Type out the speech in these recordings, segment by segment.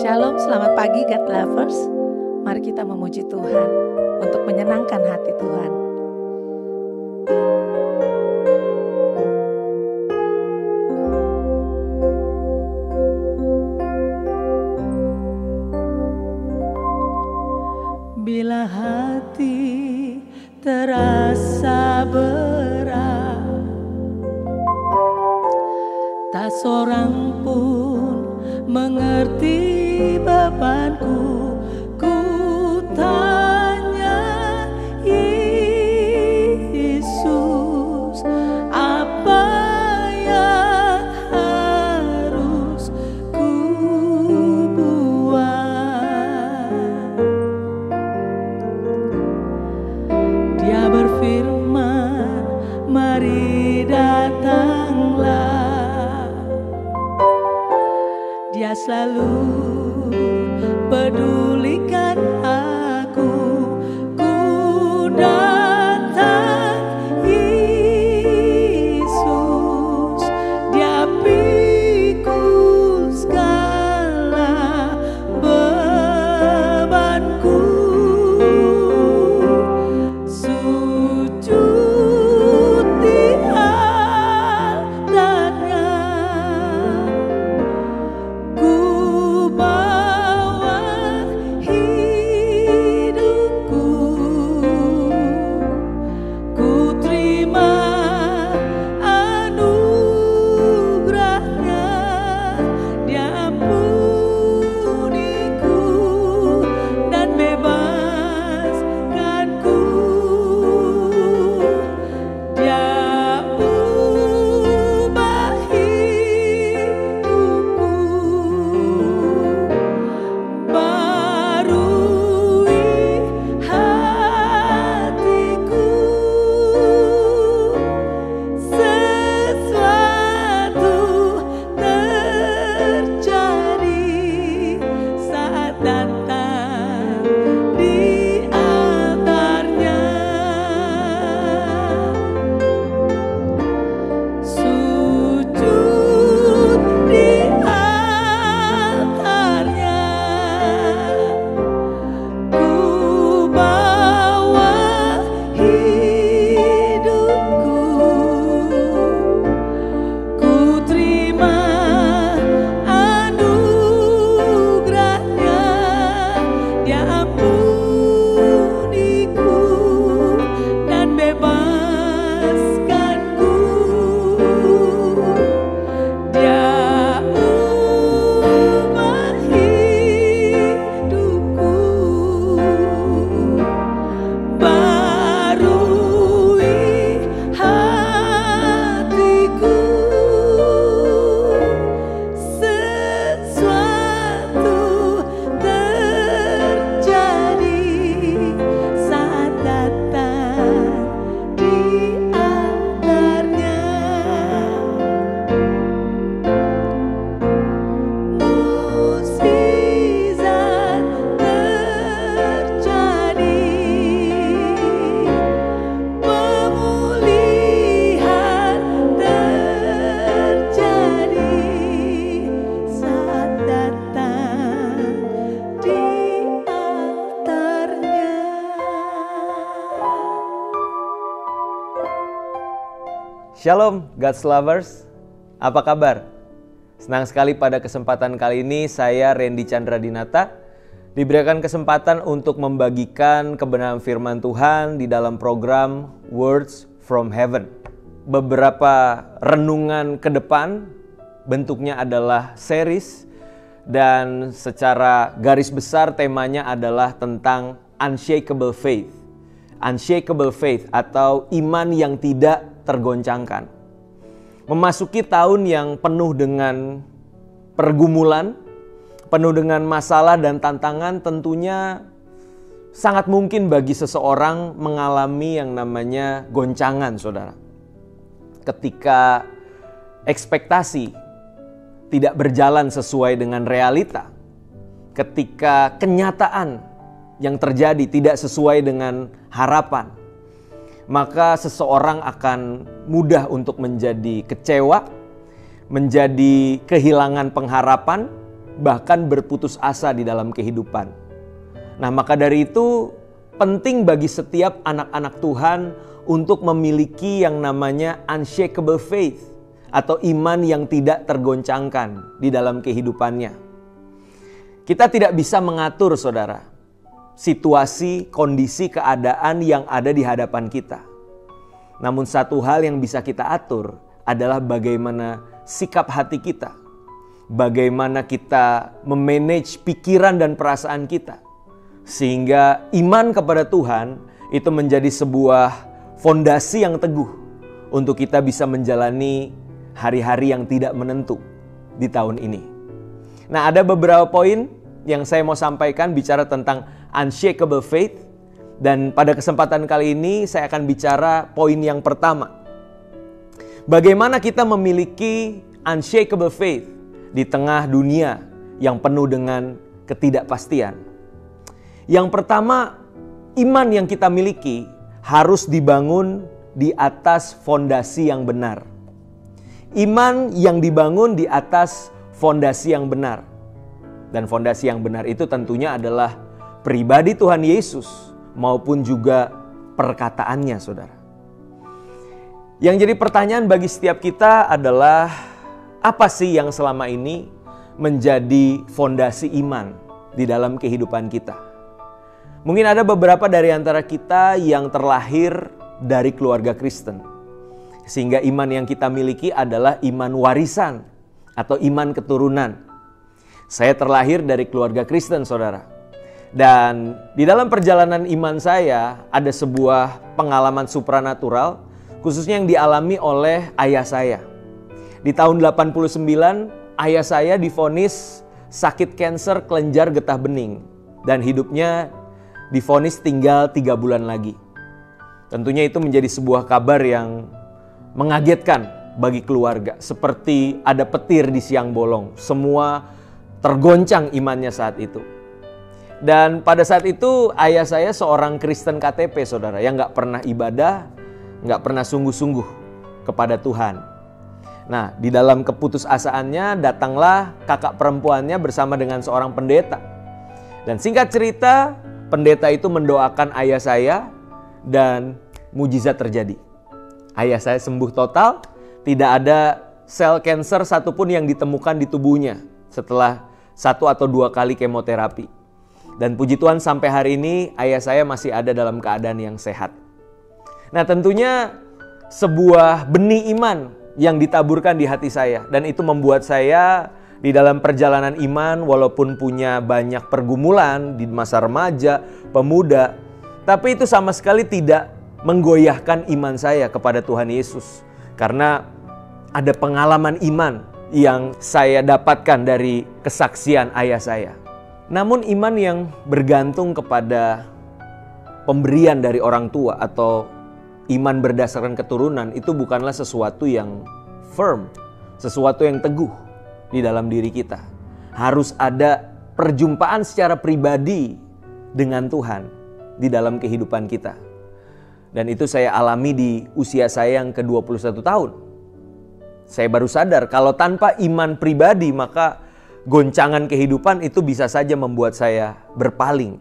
Shalom, selamat pagi God Lovers. Mari kita memuji Tuhan untuk menyenangkan hati Tuhan. Bila hati terasa berat, tak seorang pun mengerti bebanku, ku tanya Yesus, apa yang harus ku buat? Dia berfirman, mari datanglah. Dia selalu peduli Dia ampuniku dan bebaskanku. Dia ubah hidupku, barui hatiku. Sesuatu terjadi saat datang di altarnya. Mukjizat terjadi, pemulihan terjadi saat datang di altarnya. Shalom God's Lovers, apa kabar? Senang sekali pada kesempatan kali ini saya Randy Chandra Dinata diberikan kesempatan untuk membagikan kebenaran firman Tuhan di dalam program Words from Heaven. Beberapa renungan ke depan bentuknya adalah series dan secara garis besar temanya adalah tentang unshakable faith. Unshakable faith atau iman yang tidak tergoncangkan. Memasuki tahun yang penuh dengan pergumulan, penuh dengan masalah dan tantangan, tentunya sangat mungkin bagi seseorang mengalami yang namanya goncangan, saudara. Ketika ekspektasi tidak berjalan sesuai dengan realita, ketika kenyataan yang terjadi tidak sesuai dengan harapan, maka seseorang akan mudah untuk menjadi kecewa, menjadi kehilangan pengharapan, bahkan berputus asa di dalam kehidupan. Nah, maka dari itu penting bagi setiap anak-anak Tuhan untuk memiliki yang namanya unshakable faith atau iman yang tidak tergoncangkan di dalam kehidupannya. Kita tidak bisa mengatur, saudara, situasi, kondisi, keadaan yang ada di hadapan kita. Namun satu hal yang bisa kita atur adalah bagaimana sikap hati kita. Bagaimana kita memanage pikiran dan perasaan kita. Sehingga iman kepada Tuhan itu menjadi sebuah fondasi yang teguh untuk kita bisa menjalani hari-hari yang tidak menentu di tahun ini. Nah, ada beberapa poin yang saya mau sampaikan bicara tentang unshakable faith. Dan pada kesempatan kali ini saya akan bicara poin yang pertama. Bagaimana kita memiliki unshakable faith di tengah dunia yang penuh dengan ketidakpastian. Yang pertama, iman yang kita miliki harus dibangun di atas fondasi yang benar. Iman yang dibangun di atas fondasi yang benar. Dan fondasi yang benar itu tentunya adalah pribadi Tuhan Yesus maupun juga perkataannya, saudara. Yang jadi pertanyaan bagi setiap kita adalah, apa sih yang selama ini menjadi fondasi iman di dalam kehidupan kita? Mungkin ada beberapa dari antara kita yang terlahir dari keluarga Kristen, sehingga iman yang kita miliki adalah iman warisan atau iman keturunan. Saya terlahir dari keluarga Kristen, saudara. Dan di dalam perjalanan iman saya ada sebuah pengalaman supranatural, khususnya yang dialami oleh ayah saya. Di tahun 89, ayah saya divonis sakit kanker kelenjar getah bening. Dan hidupnya divonis tinggal 3 bulan lagi. Tentunya itu menjadi sebuah kabar yang mengagetkan bagi keluarga. Seperti ada petir di siang bolong. Semua tergoncang imannya saat itu. Dan pada saat itu ayah saya seorang Kristen KTP, saudara, yang gak pernah ibadah, gak pernah sungguh-sungguh kepada Tuhan. Nah, di dalam keputusasaannya datanglah kakak perempuannya bersama dengan seorang pendeta. Dan singkat cerita, pendeta itu mendoakan ayah saya dan mujizat terjadi. Ayah saya sembuh total, tidak ada sel kanker satupun yang ditemukan di tubuhnya setelah 1 atau 2 kali kemoterapi. Dan puji Tuhan sampai hari ini ayah saya masih ada dalam keadaan yang sehat. Nah, tentunya sebuah benih iman yang ditaburkan di hati saya. Dan itu membuat saya di dalam perjalanan iman walaupun punya banyak pergumulan di masa remaja, pemuda. Tapi itu sama sekali tidak menggoyahkan iman saya kepada Tuhan Yesus. Karena ada pengalaman iman yang saya dapatkan dari kesaksian ayah saya. Namun iman yang bergantung kepada pemberian dari orang tua atau iman berdasarkan keturunan itu bukanlah sesuatu yang firm, sesuatu yang teguh di dalam diri kita. Harus ada perjumpaan secara pribadi dengan Tuhan di dalam kehidupan kita. Dan itu saya alami di usia saya yang ke-21 tahun. Saya baru sadar kalau tanpa iman pribadi maka goncangan kehidupan itu bisa saja membuat saya berpaling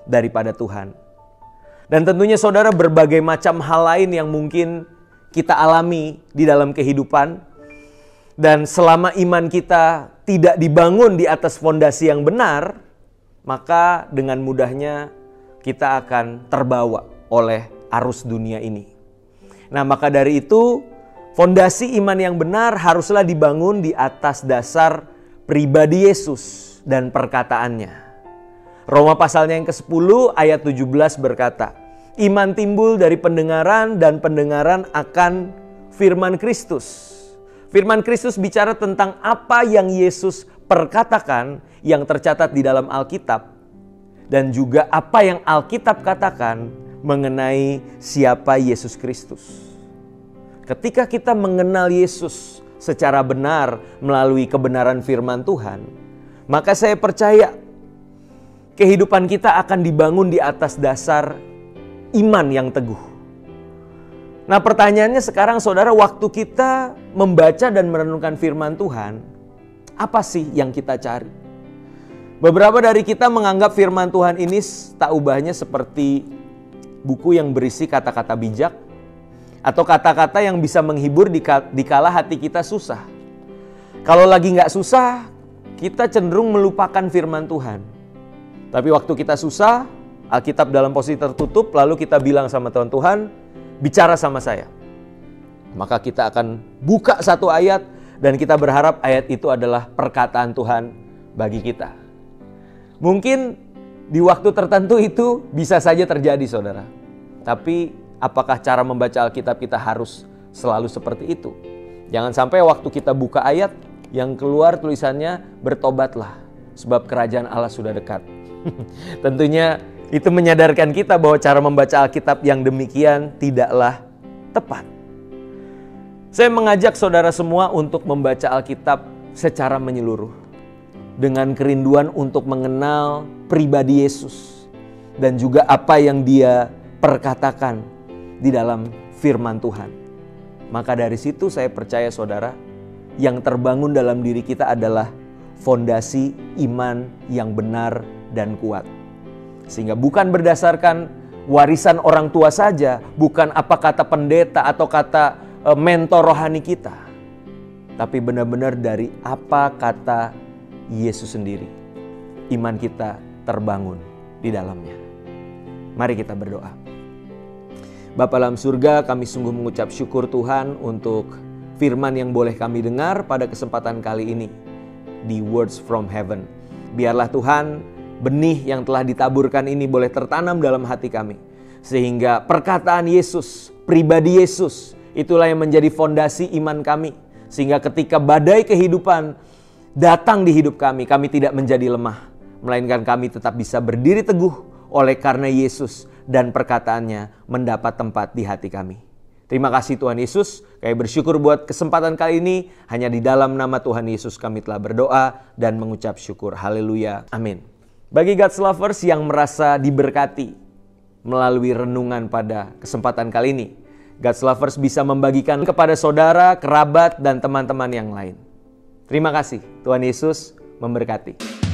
daripada Tuhan. Dan tentunya saudara, berbagai macam hal lain yang mungkin kita alami di dalam kehidupan. Dan selama iman kita tidak dibangun di atas fondasi yang benar, maka dengan mudahnya kita akan terbawa oleh arus dunia ini. Nah, maka dari itu fondasi iman yang benar haruslah dibangun di atas dasar pribadi Yesus dan perkataannya. Roma pasalnya yang ke-10 ayat 17 berkata, iman timbul dari pendengaran dan pendengaran akan firman Kristus. Firman Kristus bicara tentang apa yang Yesus perkatakan yang tercatat di dalam Alkitab. Dan juga apa yang Alkitab katakan mengenai siapa Yesus Kristus. Ketika kita mengenal Yesus secara benar melalui kebenaran firman Tuhan, maka saya percaya kehidupan kita akan dibangun di atas dasar iman yang teguh. Nah, pertanyaannya sekarang saudara, waktu kita membaca dan merenungkan firman Tuhan, apa sih yang kita cari? Beberapa dari kita menganggap firman Tuhan ini tak ubahnya seperti buku yang berisi kata-kata bijak, atau kata-kata yang bisa menghibur di kala hati kita susah. Kalau lagi nggak susah, kita cenderung melupakan firman Tuhan. Tapi waktu kita susah, Alkitab dalam posisi tertutup, lalu kita bilang sama Tuhan, Tuhan, bicara sama saya. Maka kita akan buka satu ayat dan kita berharap ayat itu adalah perkataan Tuhan bagi kita. Mungkin di waktu tertentu itu bisa saja terjadi, saudara. Tapi apakah cara membaca Alkitab kita harus selalu seperti itu? Jangan sampai waktu kita buka ayat yang keluar tulisannya bertobatlah sebab kerajaan Allah sudah dekat. Tentunya itu menyadarkan kita bahwa cara membaca Alkitab yang demikian tidaklah tepat. Saya mengajak saudara semua untuk membaca Alkitab secara menyeluruh, dengan kerinduan untuk mengenal pribadi Yesus dan juga apa yang Dia perkatakan di dalam firman Tuhan. Maka dari situ saya percaya saudara, yang terbangun dalam diri kita adalah fondasi iman yang benar dan kuat. Sehingga bukan berdasarkan warisan orang tua saja, bukan apa kata pendeta atau kata mentor rohani kita, tapi benar-benar dari apa kata Yesus sendiri. Iman kita terbangun di dalamnya. Mari kita berdoa. Bapa dalam surga, kami sungguh mengucap syukur Tuhan untuk firman yang boleh kami dengar pada kesempatan kali ini di Words from Heaven. Biarlah Tuhan, benih yang telah ditaburkan ini boleh tertanam dalam hati kami. Sehingga perkataan Yesus, pribadi Yesus, itulah yang menjadi fondasi iman kami. Sehingga ketika badai kehidupan datang di hidup kami, kami tidak menjadi lemah. Melainkan kami tetap bisa berdiri teguh oleh karena Yesus dan perkataannya mendapat tempat di hati kami. Terima kasih Tuhan Yesus, kami bersyukur buat kesempatan kali ini. Hanya di dalam nama Tuhan Yesus kami telah berdoa dan mengucap syukur. Haleluya, amin. Bagi God's Lovers yang merasa diberkati melalui renungan pada kesempatan kali ini, God's Lovers bisa membagikan kepada saudara, kerabat, dan teman-teman yang lain. Terima kasih, Tuhan Yesus memberkati.